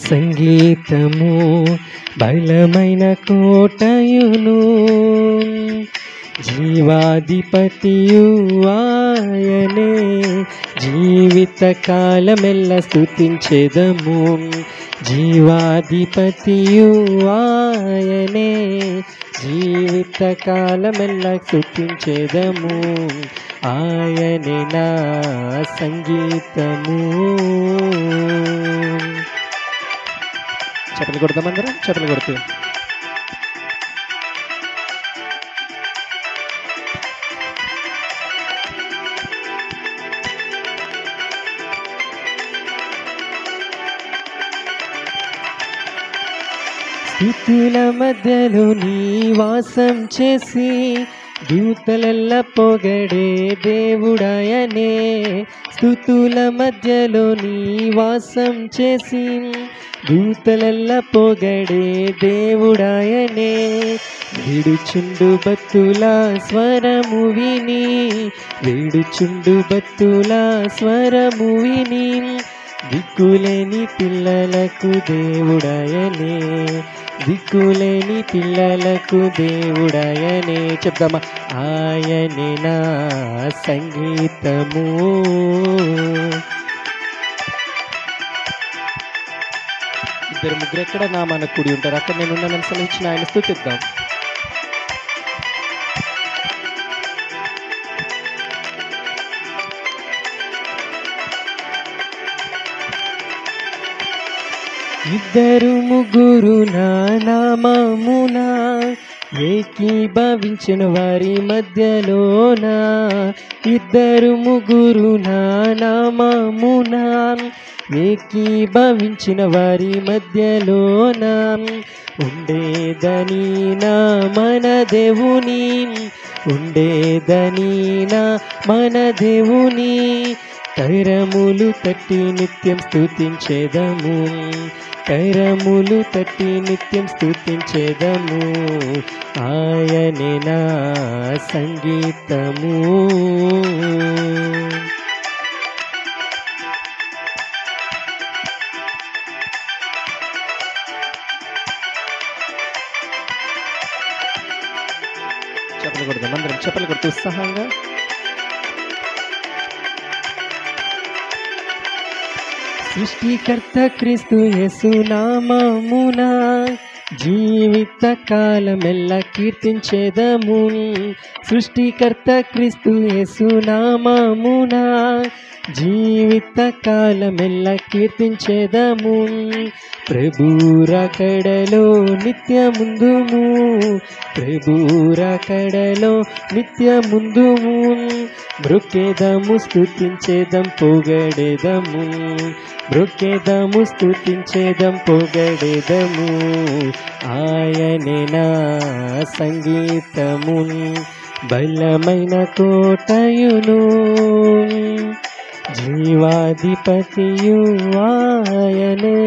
సంగీతము బలమైన కోటయును, జీవాధిపతియు ఆయనే, జీవిత కాలమెల్ల స్తుతించెదము. జీవాధిపతియు ఆయనే, జీవిత కాలమెల్ల స్తుతించెదము. ఆయనే నా సంగీతము. చప్పట్లు కొడతాం అందరం, చప్పట్లు కొడుతూ స్తుతుల మధ్యలో నివాసం చేసి దూతలెల్ల పొగడే దేవుడాయనే. స్తుతుల మధ్యలో నివాసం చేసి దూతలెల్ల పొగడే దేవుడాయనే. వేడుచుండు భక్తుల స్వరము విని, వేడుచుండు భక్తుల స్వరము విని, దిక్కులేని పిల్లలకు దేవుడాయనే, దిక్కులేని పిల్లలకు దేవుడాయనే. చెప్దామా? ఆయనే నా సంగీతము. ఇద్దరు ముగ్గురు ఎక్కడ నా మన కూడి ఉంటారు, అక్కడ నేను ఉన్నానని సెలవిచ్చిన ఆయన స్తుతిద్దాం. ఇద్దరు ముగ్గురు నా నామమున ఏకీభవించిన వారి మధ్యలోన, ఇద్దరు ముగ్గురు నా నామమున ఏకీభవించిన వారి మధ్యలోన, ఉండేదని నా మన దేవుని, ఉండేదని నా మన దేవుని, కరములు తట్టి నిత్యం స్తుతించెదము, కరములు తట్టి నిత్యం స్తుతించెదము. ఆయనే నా సంగీతము. చప్పట్లు కొడదాం అందరం, చప్పట్లు కొడుతూ ఉత్సాహంగా. సృష్టికర్త క్రీస్తు యేసు నామమున జీవిత కాలమెల్ల కీర్తించెదము. సృష్టికర్త క్రీస్తు యేసు నామమున జీవిత కాలమెల్ల కీర్తించెదము. ప్రభురాకడలో నిత్యముందుము, ప్రభురాకడలో నిత్యముందుము, బ్రొక్కేదము స్తుతించేదం పొగడేదము, బ్రొక్కేదము స్తుతించేదం పొగడేదము. ఆయనే నా సంగీతము బలమైన కోటయును, జీవాధిపతియు ఆయనే,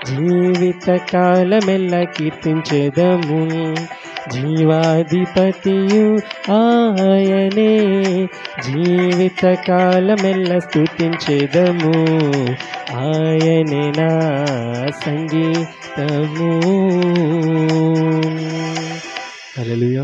జీవిత కాలమెల్ల కీర్తించెదము. జీవాధిపతియు ఆయనే, జీవిత కాలమెల్ల స్తుతించెదము. ఆయనే నా సంగీతము. హల్లెలూయా.